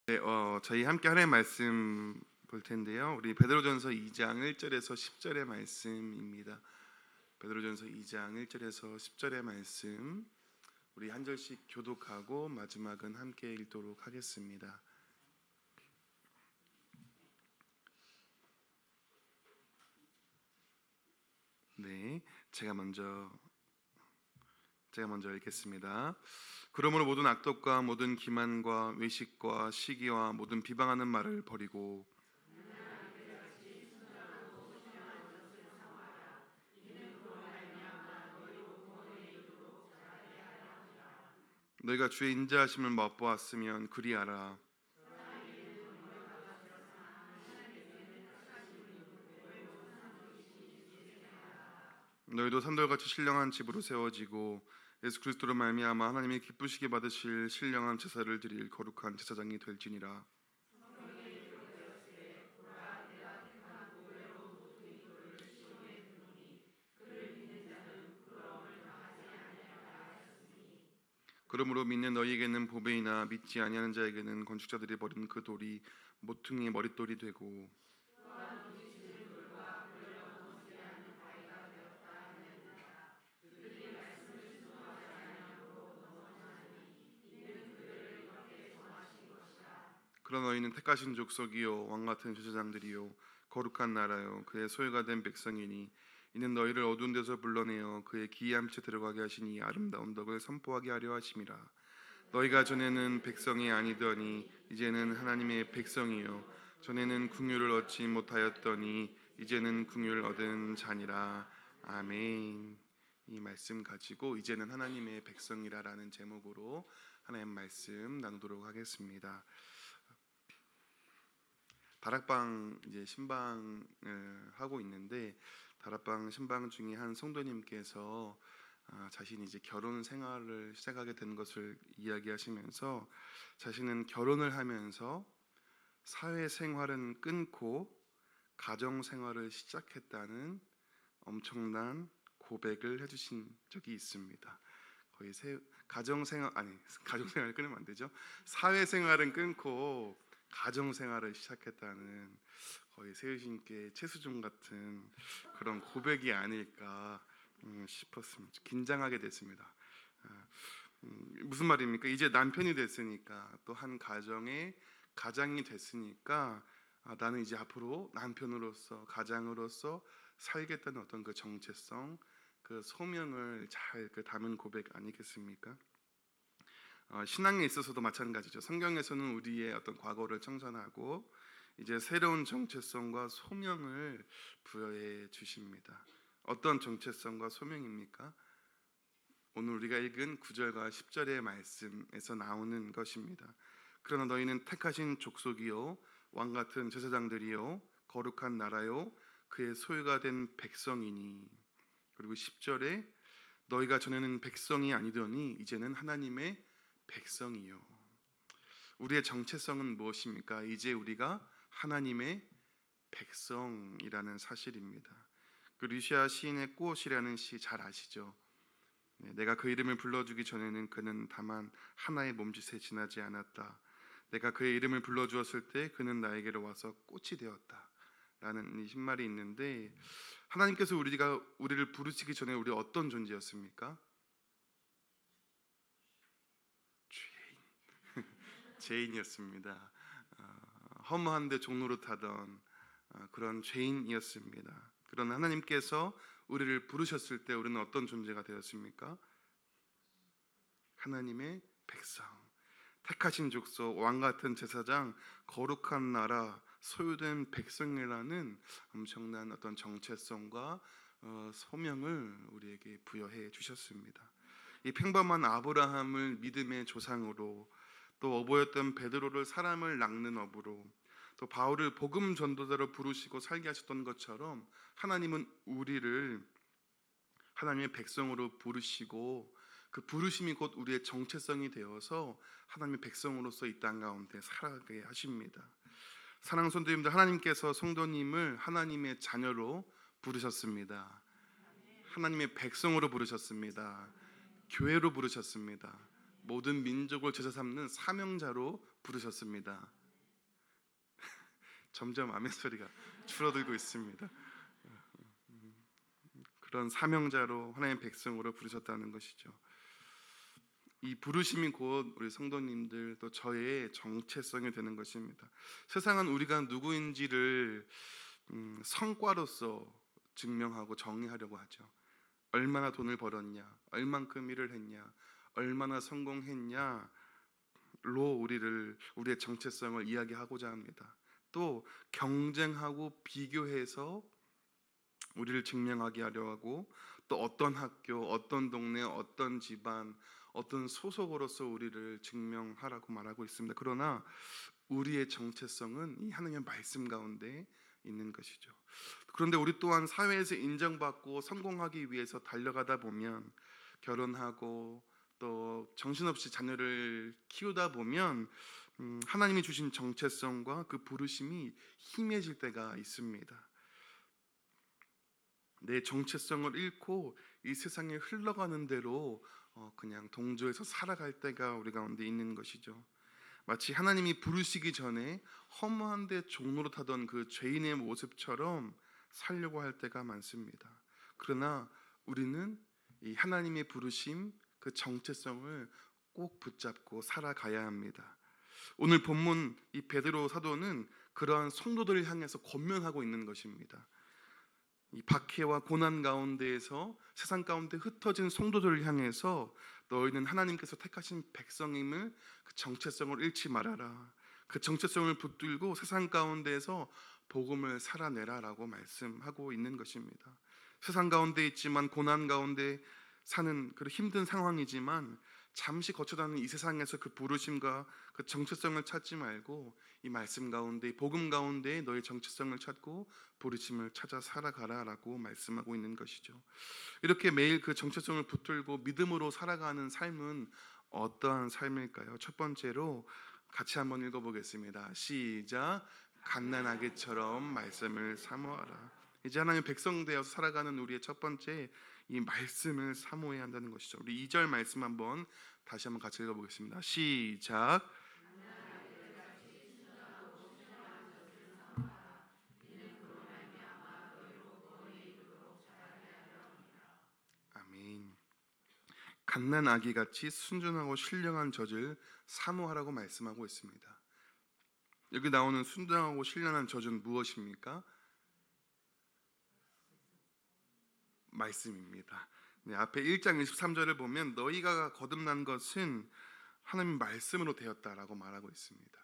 네, 저희 함께 하나님 말씀 볼 텐데요. 우리 베드로전서 2장 1절에서 10절의 말씀입니다. 베드로전서 2장 1절에서 10절의 말씀 우리 한 절씩 교독하고 마지막은 함께 읽도록 하겠습니다. 네, 제가 먼저 읽겠습니다. 그러므로 모든 악독과 모든 기만과 외식과 시기와 모든 비방하는 말을 버리고 너희가 주의 인자하심을 맛보았으면 그리하라. 너희도 산돌같이 신령한 집으로 세워지고 예수 그리스도로 말미암아 하나님이 기쁘시게 받으실 신령한 제사를 드릴 거룩한 제사장이 될지니라. 그러므로 믿는 너희에게는 보배이나 믿지 아니하는 자에게는 건축자들이 버린 그 돌이 모퉁이의 머릿돌이 되고 그런 너희는 택하신 족속이요 왕같은 제사장들이요 거룩한 나라요 그의 소유가 된 백성이니 이는 너희를 어두운 데서 불러내어 그의 기이한 빛에 들어가게 하시니 아름다운 덕을 선포하게 하려 하심이라. 너희가 전에는 백성이 아니더니 이제는 하나님의 백성이요 전에는 긍휼을 얻지 못하였더니 이제는 긍휼을 얻은 자니라. 아멘. 이 말씀 가지고 이제는 하나님의 백성이라라는 제목으로 하나님 말씀 나누도록 하겠습니다. 다락방 이제 신방을 하고 있는데 다락방 신방 중에 한 성도님께서 자신이 이제 결혼 생활을 시작하게 된 것을 이야기하시면서 자신은 결혼을 하면서 사회 생활은 끊고 가정 생활을 시작했다는 엄청난 고백을 해주신 적이 있습니다. 거의 가정 생활을 끊으면 안 되죠. 사회 생활은 끊고 가정 생활을 시작했다는 거의 세우신께 최수종 같은 그런 고백이 아닐까 싶었습니다. 긴장하게 됐습니다. 무슨 말입니까? 이제 남편이 됐으니까 또 한 가정의 가장이 됐으니까 나는 이제 앞으로 남편으로서 가장으로서 살겠다는 어떤 그 정체성, 그 소명을 잘 담은 고백 아니겠습니까? 신앙에 있어서도 마찬가지죠. 성경에서는 우리의 어떤 과거를 청산하고 이제 새로운 정체성과 소명을 부여해 주십니다. 어떤 정체성과 소명입니까? 오늘 우리가 읽은 9절과 10절의 말씀에서 나오는 것입니다. 그러나 너희는 택하신 족속이요 왕같은 제사장들이요 거룩한 나라요 그의 소유가 된 백성이니. 그리고 10절에 너희가 전에는 백성이 아니더니 이제는 하나님의 백성이요. 우리의 정체성은 무엇입니까? 이제 우리가 하나님의 백성이라는 사실입니다. 그 류시아 시인의 꽃이라는 시 잘 아시죠? 내가 그 이름을 불러주기 전에는 그는 다만 하나의 몸짓에 지나지 않았다. 내가 그의 이름을 불러주었을 때 그는 나에게로 와서 꽃이 되었다 라는 이 신말이 있는데, 하나님께서 우리를 부르시기 전에 우리 어떤 존재였습니까? 죄인이었습니다. 허무한데 종로를 타던 그런 죄인이었습니다. 그러나 하나님께서 우리를 부르셨을 때 우리는 어떤 존재가 되었습니까? 하나님의 백성, 택하신 족속, 왕같은 제사장, 거룩한 나라, 소유된 백성이라는 엄청난 어떤 정체성과 소명을 우리에게 부여해 주셨습니다. 이 평범한 아브라함을 믿음의 조상으로, 또 어부였던 베드로를 사람을 낚는 어부로, 또 바울을 복음 전도자로 부르시고 살게 하셨던 것처럼 하나님은 우리를 하나님의 백성으로 부르시고 그 부르심이 곧 우리의 정체성이 되어서 하나님의 백성으로서 이 땅 가운데 살아가게 하십니다. 사랑하는 성도님들, 하나님께서 성도님을 하나님의 자녀로 부르셨습니다. 하나님의 백성으로 부르셨습니다. 교회로 부르셨습니다. 모든 민족을 제자 삼는 사명자로 부르셨습니다. 점점 아멘 소리가 줄어들고 있습니다. 그런 사명자로 하나님의 백성으로 부르셨다는 것이죠. 이 부르심이 곧 우리 성도님들 또 저의 정체성이 되는 것입니다. 세상은 우리가 누구인지를 성과로서 증명하고 정의하려고 하죠. 얼마나 돈을 벌었냐, 얼만큼 일을 했냐, 얼마나 성공했냐로 우리의 정체성을 이야기하고자 합니다. 또 경쟁하고 비교해서 우리를 증명하게 하려 하고, 또 어떤 학교, 어떤 동네, 어떤 집안, 어떤 소속으로서 우리를 증명하라고 말하고 있습니다. 그러나 우리의 정체성은 이 하나님의 말씀 가운데 있는 것이죠. 그런데 우리 또한 사회에서 인정받고 성공하기 위해서 달려가다 보면, 결혼하고 또 정신없이 자녀를 키우다 보면 하나님이 주신 정체성과 그 부르심이 희미해질 때가 있습니다. 내 정체성을 잃고 이 세상에 흘러가는 대로 그냥 동조해서 살아갈 때가 우리 가운데 있는 것이죠. 마치 하나님이 부르시기 전에 허무한 데 종로로 타던 그 죄인의 모습처럼 살려고 할 때가 많습니다. 그러나 우리는 이 하나님의 부르심, 그 정체성을 꼭 붙잡고 살아가야 합니다. 오늘 본문 이 베드로 사도는 그러한 성도들을 향해서 권면하고 있는 것입니다. 이 박해와 고난 가운데에서 세상 가운데 흩어진 성도들을 향해서 너희는 하나님께서 택하신 백성임을, 그 정체성을 잃지 말아라. 그 정체성을 붙들고 세상 가운데에서 복음을 살아내라라고 말씀하고 있는 것입니다. 세상 가운데 있지만, 고난 가운데 사는 그런 힘든 상황이지만 잠시 거쳐다니는 이 세상에서 그 부르심과 그 정체성을 찾지 말고 이 말씀 가운데, 이 복음 가운데 너의 정체성을 찾고 부르심을 찾아 살아가라라고 말씀하고 있는 것이죠. 이렇게 매일 그 정체성을 붙들고 믿음으로 살아가는 삶은 어떠한 삶일까요? 첫 번째로 같이 한번 읽어보겠습니다. 시작. 갓난아기처럼 말씀을 사모하라. 이제 하나님 백성 되어서 살아가는 우리의 첫 번째, 이 말씀을 사모해야 한다는 것이죠. 우리 2절 말씀 한번 다시 한번 같이 읽어보겠습니다. 시작. 아멘. 갓난아기같이 순전하고 신령한 젖을 사모하라고 말씀하고 있습니다. 여기 나오는 순전하고 신령한 젖은 무엇입니까? 말씀입니다. 네, 앞에 1장 23절을 보면 너희가 거듭난 것은 하나님 말씀으로 되었다라고 말하고 있습니다.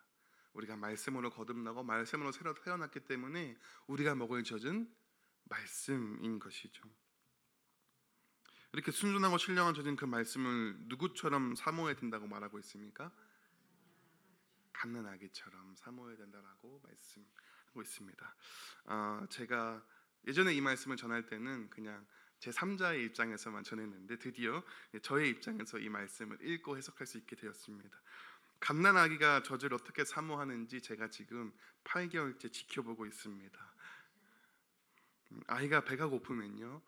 우리가 말씀으로 거듭나고 말씀으로 새로 태어났기 때문에 우리가 먹을 젖은 말씀인 것이죠. 이렇게 순전하고 신령한 젖은 그 말씀을 누구처럼 사모해야 된다고 말하고 있습니까? 갓난아기처럼 사모해야 된다라고 말씀하고 있습니다. 제가 예전에 이 말씀을 전할 때는 그냥 제 3자의 입장에서만 전했는데 드디어 저의 입장에서 이 말씀을 읽고 해석할 수 있게 되었습니다. 갓난아기가 젖을 어떻게 사모하는지 제가 지금 8개월째 지켜보고 있습니다. 아이가 배가 고프면요,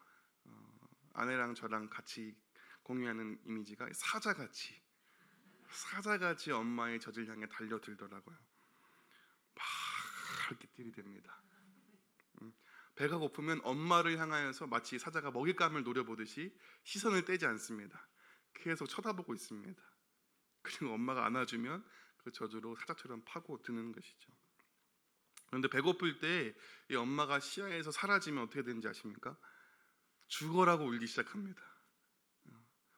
아내랑 저랑 같이 공유하는 이미지가 사자같이 엄마의 젖을 향해 달려들더라고요. 막 이렇게 들이댑니다. 배가 고프면 엄마를 향하여서 마치 사자가 먹잇감을 노려보듯이 시선을 떼지 않습니다. 계속 쳐다보고 있습니다. 그리고 엄마가 안아주면 그 젖으로 사자처럼 파고드는 것이죠. 그런데 배고플 때 이 엄마가 시야에서 사라지면 어떻게 되는지 아십니까? 죽어라고 울기 시작합니다.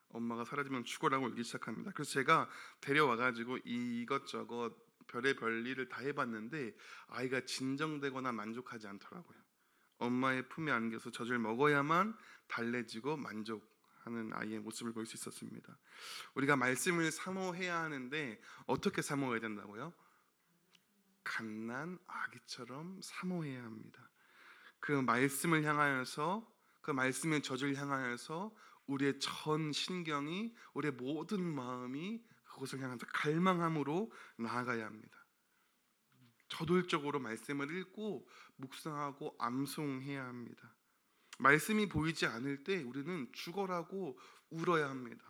엄마가 사라지면 죽어라고 울기 시작합니다. 그래서 제가 데려와가지고 이것저것 별의별 일을 다 해봤는데 아이가 진정되거나 만족하지 않더라고요. 엄마의 품에 안겨서 젖을 먹어야만 달래지고 만족하는 아이의 모습을 볼 수 있었습니다. 우리가 말씀을 사모해야 하는데 어떻게 사모해야 된다고요? 갓난 아기처럼 사모해야 합니다. 그 말씀을 향하여서, 그 말씀의 젖을 향하여서 우리의 전 신경이, 우리의 모든 마음이 그것을 향해서 갈망함으로 나아가야 합니다. 저돌적으로 말씀을 읽고 묵상하고 암송해야 합니다. 말씀이 보이지 않을 때 우리는 죽어라고 울어야 합니다.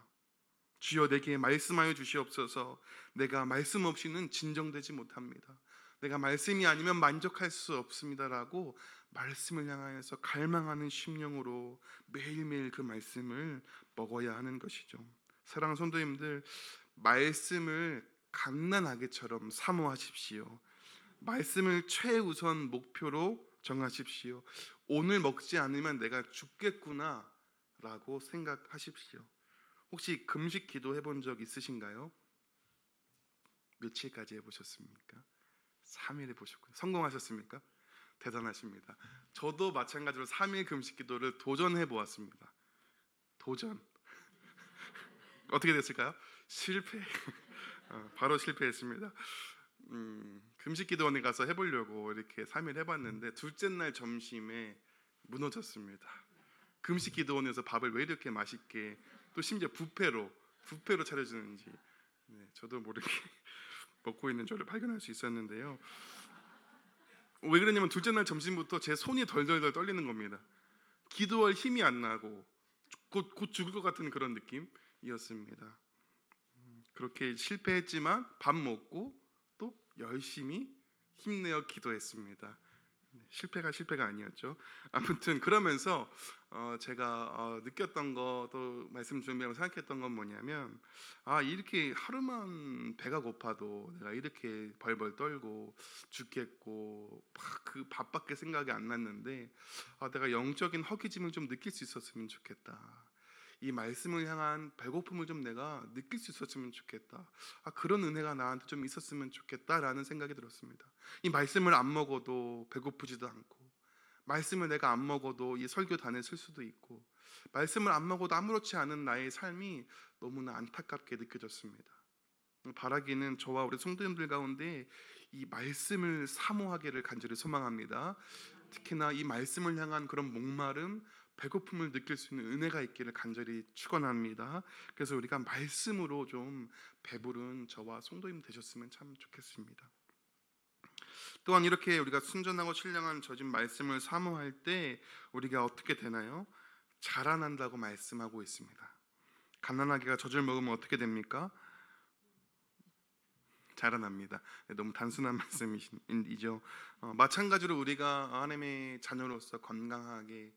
주여 내게 말씀하여 주시옵소서. 내가 말씀 없이는 진정되지 못합니다. 내가 말씀이 아니면 만족할 수 없습니다라고 말씀을 향하여서 갈망하는 심령으로 매일매일 그 말씀을 먹어야 하는 것이죠. 사랑하는 성도님들, 말씀을 갓난아기처럼 사모하십시오. 말씀을 최우선 목표로 정하십시오. 오늘 먹지 않으면 내가 죽겠구나 라고 생각하십시오. 혹시 금식 기도 해본 적 있으신가요? 며칠까지 해보셨습니까? 3일 해보셨고요. 성공하셨습니까? 대단하십니다. 저도 마찬가지로 3일 금식 기도를 도전해 보았습니다. 도전. 어떻게 됐을까요? 실패. 바로 실패했습니다. 금식 기도원에 가서 해보려고 이렇게 3일 해봤는데 둘째 날 점심에 무너졌습니다. 금식 기도원에서 밥을 왜 이렇게 맛있게, 또 심지어 뷔페로 차려주는지, 저도 모르게 먹고 있는 저를 발견할 수 있었는데요. 왜 그러냐면 둘째 날 점심부터 제 손이 덜덜덜 떨리는 겁니다. 기도할 힘이 안 나고 곧 죽을 것 같은 그런 느낌이었습니다. 그렇게 실패했지만 밥 먹고 또 열심히 힘내어 기도했습니다. 실패가 아니었죠. 아무튼 그러면서 제가 느꼈던 거, 또 말씀 준비하고 생각했던 건 뭐냐면, 이렇게 하루만 배가 고파도 내가 이렇게 벌벌 떨고 죽겠고 그 밥밖에 생각이 안 났는데, 내가 영적인 허기짐을 좀 느낄 수 있었으면 좋겠다. 이 말씀을 향한 배고픔을 좀 내가 느낄 수 있었으면 좋겠다. 그런 은혜가 나한테 좀 있었으면 좋겠다라는 생각이 들었습니다. 이 말씀을 안 먹어도 배고프지도 않고, 말씀을 내가 안 먹어도 이 설교단에 쓸 수도 있고, 말씀을 안 먹어도 아무렇지 않은 나의 삶이 너무나 안타깝게 느껴졌습니다. 바라기는 저와 우리 성도님들 가운데 이 말씀을 사모하기를 간절히 소망합니다. 특히나 이 말씀을 향한 그런 목마름, 배고픔을 느낄 수 있는 은혜가 있기를 간절히 축원합니다. 그래서 우리가 말씀으로 좀 배부른 저와 성도님 되셨으면 참 좋겠습니다. 또한 이렇게 우리가 순전하고 신령한 젖은 말씀을 사모할 때 우리가 어떻게 되나요? 자라난다고 말씀하고 있습니다. 갓난아기가 젖을 먹으면 어떻게 됩니까? 자라납니다. 너무 단순한 말씀이죠. 마찬가지로 우리가 하나님의 자녀로서 건강하게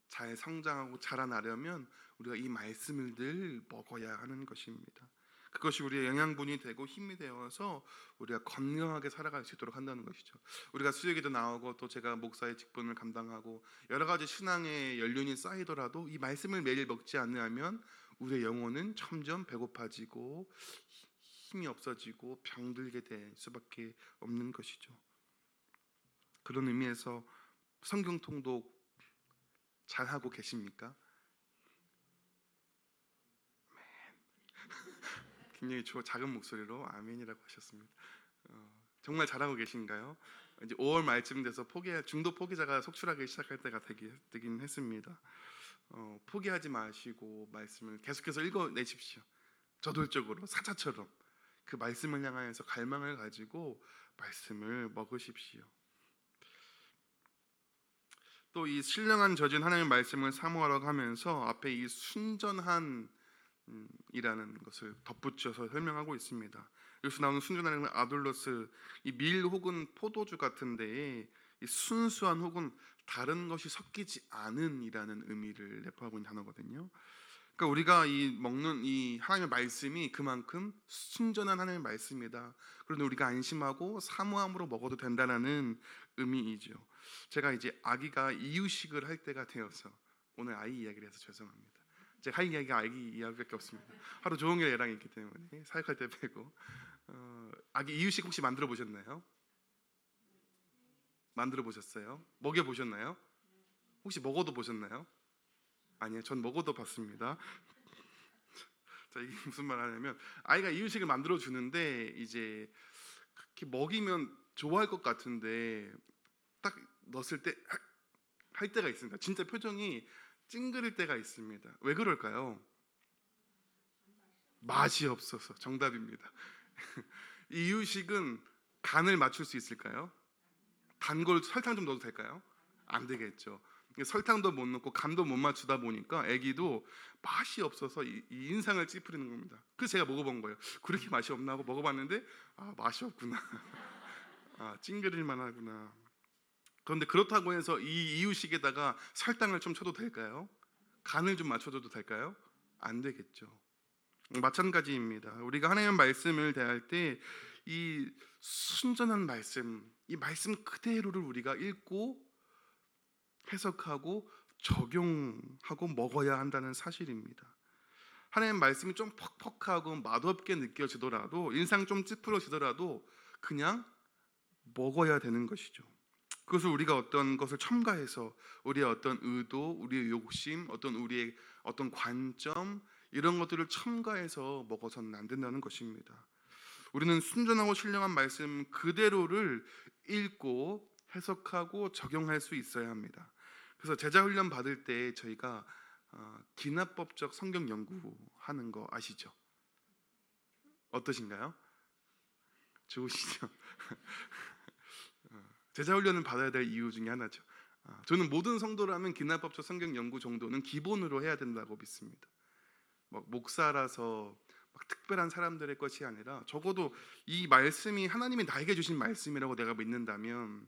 잘 성장하고 자라나려면 우리가 이 말씀을 늘 먹어야 하는 것입니다. 그것이 우리의 영양분이 되고 힘이 되어서 우리가 건강하게 살아갈 수 있도록 한다는 것이죠. 우리가 수요기도 나오고 또 제가 목사의 직분을 감당하고 여러 가지 신앙의 연륜이 쌓이더라도 이 말씀을 매일 먹지 않으면 우리의 영혼은 점점 배고파지고 힘이 없어지고 병들게 될 수밖에 없는 것이죠. 그런 의미에서 성경 통독 잘 하고 계십니까? 굉장히 작은 목소리로 아멘이라고 하셨습니다. 정말 잘하고 계신가요? 이제 5월 말쯤 돼서 중도 포기자가 속출하기 시작할 때가 되긴 했습니다. 포기하지 마시고 말씀을 계속해서 읽어내십시오. 저돌적으로 사자처럼 그 말씀을 향하여서 갈망을 가지고 말씀을 먹으십시오. 또 이 신령한 젖은 하나님의 말씀을 사모하라고 하면서 앞에 이 순전한 이라는 것을 덧붙여서 설명하고 있습니다. 여기서 나오는 순전한 아둘로스, 이 밀 혹은 포도주 같은데 이 순수한 혹은 다른 것이 섞이지 않은 이라는 의미를 내포하고 있는 단어거든요. 그러니까 우리가 먹는 이 하나님의 말씀이 그만큼 순전한 하나님의 말씀이다. 그런데 우리가 안심하고 사모함으로 먹어도 된다는 의미이죠. 제가 이제 아기가 이유식을 할 때가 되어서 오늘 아이 이야기를 해서 죄송합니다. 제가 할 이야기가 아기 이야기밖에 없습니다. 하루 종일 애랑 있기 때문에 사역할 때 빼고. 아기 이유식 혹시 만들어 보셨나요? 만들어 보셨어요? 먹여 보셨나요? 혹시 먹어도 보셨나요? 아니요, 전 먹어도 봤습니다. 자, 이게 무슨 말 하냐면 아이가 이유식을 만들어 주는데 이제 그렇게 먹이면 좋아할 것 같은데 딱 넣었을 때 할 때가 있습니다. 진짜 표정이 찡그릴 때가 있습니다. 왜 그럴까요? 맛이 없어서. 정답입니다. 이유식은 간을 맞출 수 있을까요? 단 걸 설탕 좀 넣어도 될까요? 안 되겠죠. 설탕도 못 넣고 간도 못 맞추다 보니까 애기도 맛이 없어서 이 인상을 찌푸리는 겁니다. 그래서 제가 먹어본 거예요. 그렇게 맛이 없나 하고 먹어봤는데 맛이 없구나. 찡그릴만 하구나. 그런데 그렇다고 해서 이 이유식에다가 설탕을 좀 쳐도 될까요? 간을 좀 맞춰줘도 될까요? 안 되겠죠. 마찬가지입니다. 우리가 하나님의 말씀을 대할 때 이 순전한 말씀, 이 말씀 그대로를 우리가 읽고 해석하고 적용하고 먹어야 한다는 사실입니다. 하나님의 말씀이 좀 퍽퍽하고 맛없게 느껴지더라도, 인상 좀 찌푸러지더라도 그냥 먹어야 되는 것이죠. 그것을 우리가 어떤 것을 첨가해서 우리의 어떤 의도, 우리의 욕심, 우리의 어떤 관점, 이런 것들을 첨가해서 먹어서는 안 된다는 것입니다. 우리는 순전하고 신령한 말씀 그대로를 읽고 해석하고 적용할 수 있어야 합니다. 그래서 제자훈련 받을 때 저희가 기납법적 성경 연구하는 거 아시죠? 어떠신가요? 좋으시죠? 제자훈련을 받아야 될 이유 중에 하나죠. 저는 모든 성도라면 기납법적 성경 연구 정도는 기본으로 해야 된다고 믿습니다. 목사라서 특별한 사람들의 것이 아니라 적어도 이 말씀이 하나님이 나에게 주신 말씀이라고 내가 믿는다면,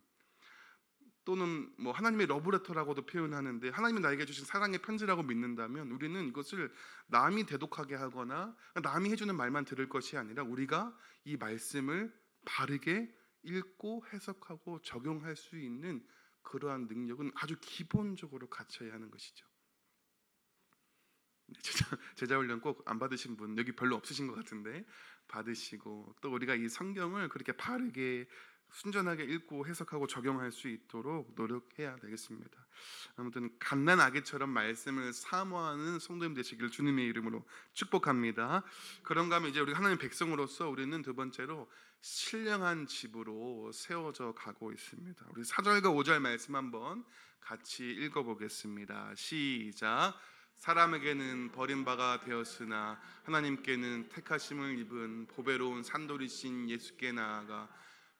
또는 하나님의 러브레터라고도 표현하는데 하나님이 나에게 주신 사랑의 편지라고 믿는다면, 우리는 이것을 남이 대독하게 하거나 남이 해주는 말만 들을 것이 아니라 우리가 이 말씀을 바르게 읽고 해석하고 적용할 수 있는 그러한 능력은 아주 기본적으로 갖춰야 하는 것이죠. 제자훈련 꼭 안 받으신 분 여기 별로 없으신 것 같은데 받으시고, 또 우리가 이 성경을 그렇게 바르게 순전하게 읽고 해석하고 적용할 수 있도록 노력해야 되겠습니다. 아무튼 갓난 아기처럼 말씀을 사모하는 성도님 되시기를 주님의 이름으로 축복합니다. 그런가 하면 이제 우리 하나님 백성으로서 우리는 두 번째로 신령한 집으로 세워져 가고 있습니다. 우리 4절과 5절 말씀 한번 같이 읽어보겠습니다. 시작. 사람에게는 버림바가 되었으나 하나님께는 택하심을 입은 보배로운 산돌이신 예수께 나아가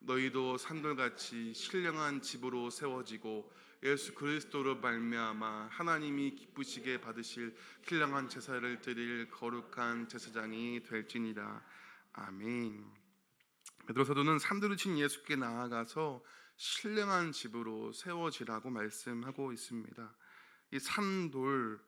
너희도 산돌같이 신령한 집으로 세워지고 예수 그리스도로 말미암아 하나님이 기쁘시게 받으실 신령한 제사를 드릴 거룩한 제사장이 될지니라. 아멘. 베드로 사도는 산돌이신 예수께 나아가서 신령한 집으로 세워지라고 말씀하고 있습니다. 이 산돌,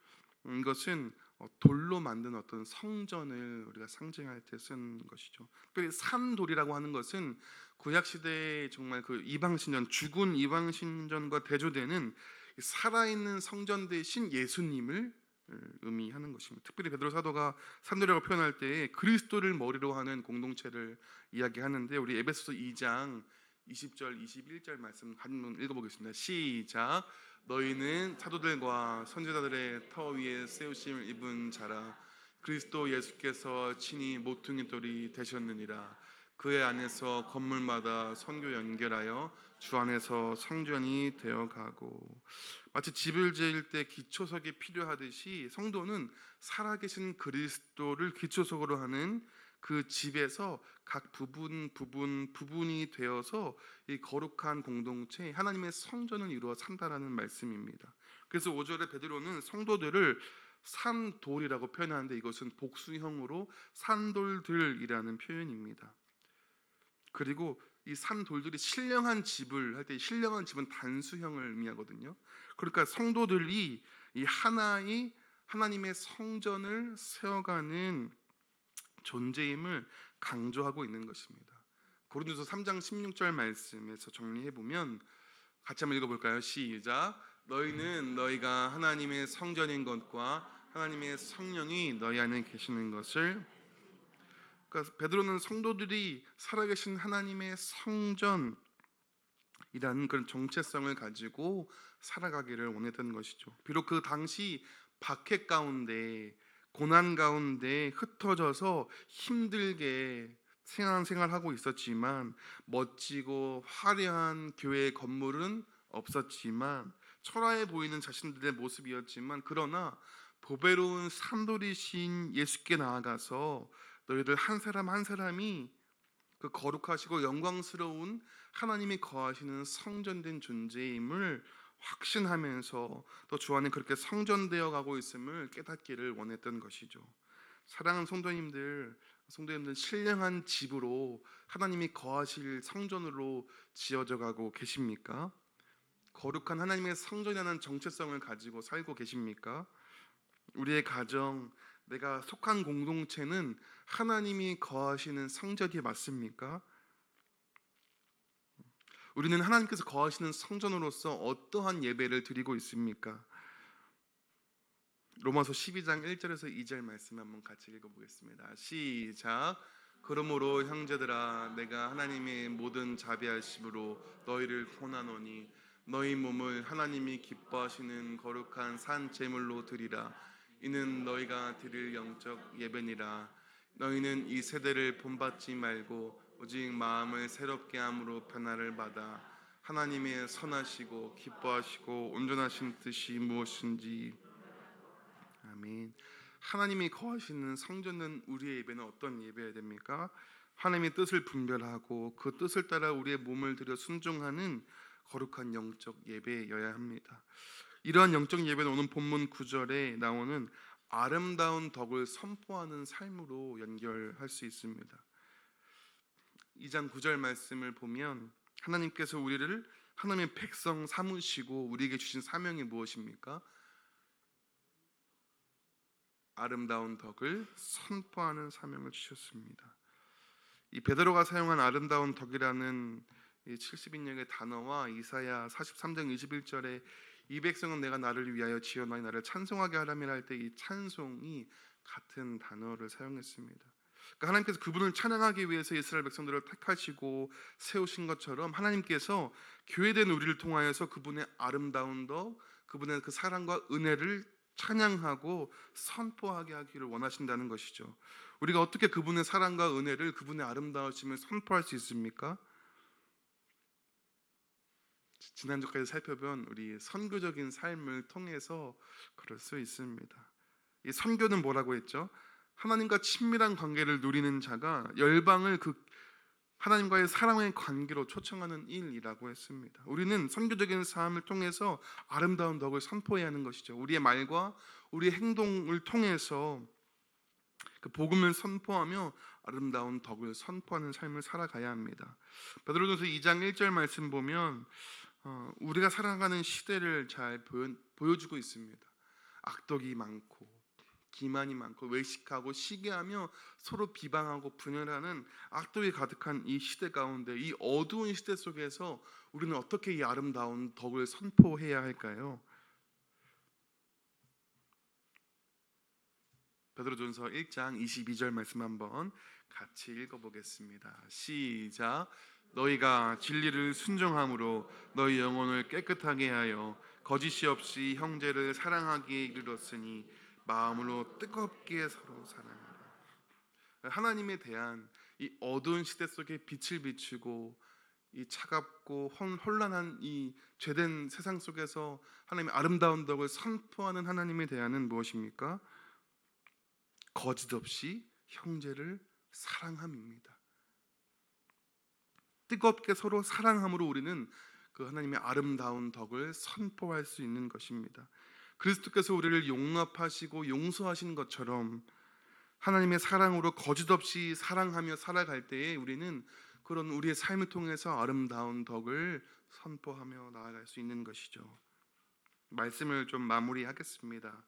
이것은 돌로 만든 어떤 성전을 우리가 상징할 때 쓴 것이죠. 특별히 산돌이라고 하는 것은 구약 시대에 정말 그 이방신전, 죽은 이방신전과 대조되는 살아있는 성전 대신 예수님을 의미하는 것입니다. 특별히 베드로 사도가 산돌이라고 표현할 때 그리스도를 머리로 하는 공동체를 이야기하는데, 우리 에베소서 2장 20절 21절 말씀 한번 읽어보겠습니다. 시작. 너희는 사도들과 선지자들의 터 위에 세우심을 입은 자라. 그리스도 예수께서 친히 모퉁이 돌이 되셨느니라. 그의 안에서 건물마다 선교 연결하여 주 안에서 성전이 되어가고. 마치 집을 지을 때 기초석이 필요하듯이 성도는 살아계신 그리스도를 기초석으로 하는 그 집에서 각 부분이 되어서 이 거룩한 공동체, 하나님의 성전을 이루어 산다라는 말씀입니다. 그래서 5절에 베드로는 성도들을 산돌이라고 표현하는데, 이것은 복수형으로 산돌들이라는 표현입니다. 그리고 이 산돌들이 신령한 집을 할 때, 신령한 집은 단수형을 의미하거든요. 그러니까 성도들이 이 하나님의 성전을 세워가는 존재임을 강조하고 있는 것입니다. 고린도서 3장 16절 말씀에서 정리해보면 같이 한번 읽어볼까요? 시작. 너희는 너희가 하나님의 성전인 것과 하나님의 성령이 너희 안에 계시는 것을. 그러니까 베드로는 성도들이 살아계신 하나님의 성전이라는 그런 정체성을 가지고 살아가기를 원했던 것이죠. 비록 그 당시 박해 가운데, 고난 가운데 흩어져서 힘들게 생활하고 있었지만, 멋지고 화려한 교회의 건물은 없었지만, 초라해 보이는 자신들의 모습이었지만, 그러나 보배로운 산돌이신 예수께 나아가서 너희들 한 사람 한 사람이 그 거룩하시고 영광스러운 하나님이 거하시는 성전된 존재임을 확신하면서 또 주 안에 그렇게 성전되어 가고 있음을 깨닫기를 원했던 것이죠. 사랑하는 성도님들 신령한 집으로 하나님이 거하실 성전으로 지어져 가고 계십니까? 거룩한 하나님의 성전이라는 정체성을 가지고 살고 계십니까? 우리의 가정, 내가 속한 공동체는 하나님이 거하시는 성전이 맞습니까? 우리는 하나님께서 거하시는 성전으로서 어떠한 예배를 드리고 있습니까? 로마서 12장 1절에서 2절 말씀 한번 같이 읽어보겠습니다. 시작. 그러므로 형제들아 내가 하나님의 모든 자비하심으로 너희를 권하노니 너희 몸을 하나님이 기뻐하시는 거룩한 산 제물로 드리라. 이는 너희가 드릴 영적 예배니라. 너희는 이 세대를 본받지 말고 오직 마음을 새롭게 함으로 변화를 받아 하나님의 선하시고 기뻐하시고 온전하신 뜻이 무엇인지. 아멘. 하나님이 거하시는 성전은 우리의 예배는 어떤 예배여야 됩니까? 하나님의 뜻을 분별하고 그 뜻을 따라 우리의 몸을 들여 순종하는 거룩한 영적 예배여야 합니다. 이러한 영적 예배는 오늘 본문 9절에 나오는 아름다운 덕을 선포하는 삶으로 연결할 수 있습니다. 2장 9절 말씀을 보면 하나님께서 우리를 하나님의 백성 삼으시고 우리에게 주신 사명이 무엇입니까? 아름다운 덕을 선포하는 사명을 주셨습니다. 이 베드로가 사용한 아름다운 덕이라는 70인역의 단어와 이사야 43장 21절에 이 백성은 내가 나를 위하여 지어나니 나를 찬송하게 하라며 할 때 이 찬송이 같은 단어를 사용했습니다. 그러니까 하나님께서 그분을 찬양하기 위해서 이스라엘 백성들을 택하시고 세우신 것처럼 하나님께서 교회된 우리를 통하여서 그분의 아름다운 덕, 그분의 그 사랑과 은혜를 찬양하고 선포하게 하기를 원하신다는 것이죠. 우리가 어떻게 그분의 사랑과 은혜를, 그분의 아름다우심을 선포할 수 있습니까? 지난주까지 살펴본 우리 선교적인 삶을 통해서 그럴 수 있습니다. 이 선교는 뭐라고 했죠? 하나님과 친밀한 관계를 누리는 자가 열방을 그 하나님과의 사랑의 관계로 초청하는 일이라고 했습니다. 우리는 선교적인 삶을 통해서 아름다운 덕을 선포해야 하는 것이죠. 우리의 말과 우리의 행동을 통해서 그 복음을 선포하며 아름다운 덕을 선포하는 삶을 살아가야 합니다. 베드로전서 2장 1절 말씀 보면 우리가 살아가는 시대를 잘 보여주고 있습니다. 악덕이 많고 기만이 많고 외식하고 시기하며 서로 비방하고 분열하는 악독이 가득한 이 시대 가운데, 이 어두운 시대 속에서 우리는 어떻게 이 아름다운 덕을 선포해야 할까요? 베드로전서 1장 22절 말씀 한번 같이 읽어보겠습니다. 시작. 너희가 진리를 순종함으로 너희 영혼을 깨끗하게 하여 거짓이 없이 형제를 사랑하기에 이르렀으니 마음으로 뜨겁게 서로 사랑하라. 하나님에 대한 이 어두운 시대 속에 빛을 비추고 이 차갑고 혼란한 이 죄된 세상 속에서 하나님의 아름다운 덕을 선포하는 하나님에 대한은 무엇입니까? 거짓 없이 형제를 사랑함입니다. 뜨겁게 서로 사랑함으로 우리는 그 하나님의 아름다운 덕을 선포할 수 있는 것입니다. 그리스도께서 우리를 용납하시고 용서하신 것처럼 하나님의 사랑으로 거짓 없이 사랑하며 살아갈 때에 우리는 그런 우리의 삶을 통해서 아름다운 덕을 선포하며 나아갈 수 있는 것이죠. 말씀을 좀 마무리하겠습니다.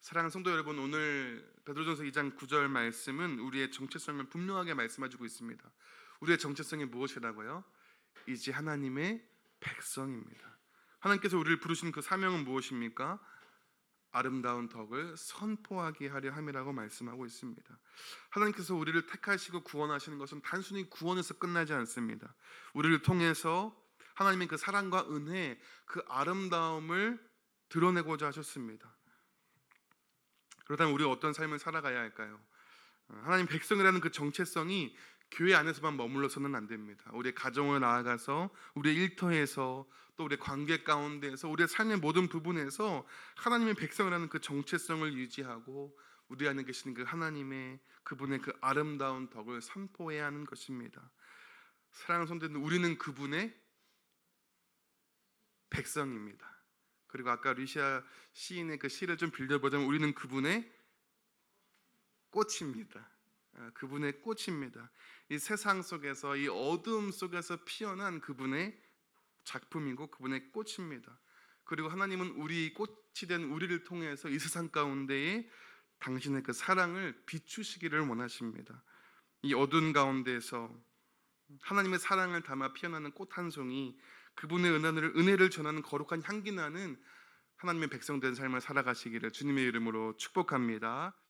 사랑하는 성도 여러분, 오늘 베드로전서 2장 9절 말씀은 우리의 정체성을 분명하게 말씀해주고 있습니다. 우리의 정체성이 무엇이라고요? 이제 하나님의 백성입니다. 하나님께서 우리를 부르신 그 사명은 무엇입니까? 아름다운 덕을 선포하게 하려 함이라고 말씀하고 있습니다. 하나님께서 우리를 택하시고 구원하시는 것은 단순히 구원에서 끝나지 않습니다. 우리를 통해서 하나님의 그 사랑과 은혜, 그 아름다움을 드러내고자 하셨습니다. 그렇다면 우리가 어떤 삶을 살아가야 할까요? 하나님 백성이라는 그 정체성이 교회 안에서만 머물러서는 안 됩니다. 우리의 가정을 나아가서, 우리의 일터에서, 또 우리의 관계 가운데에서, 우리의 삶의 모든 부분에서 하나님의 백성이라는 그 정체성을 유지하고 우리 안에 계시는 그 하나님의 그분의 그 아름다운 덕을 선포해야 하는 것입니다. 사랑하는 성도들, 우리는 그분의 백성입니다. 그리고 아까 루시아 시인의 그 시를 좀 빌려보자면 우리는 그분의 꽃입니다. 그분의 꽃입니다. 이 세상 속에서, 이 어둠 속에서 피어난 그분의 작품이고 그분의 꽃입니다. 그리고 하나님은 우리 꽃이 된 우리를 통해서 이 세상 가운데에 당신의 그 사랑을 비추시기를 원하십니다. 이 어두운 가운데에서 하나님의 사랑을 담아 피어나는 꽃 한 송이, 그분의 은혜를 전하는 거룩한 향기 나는 하나님의 백성된 삶을 살아가시기를 주님의 이름으로 축복합니다.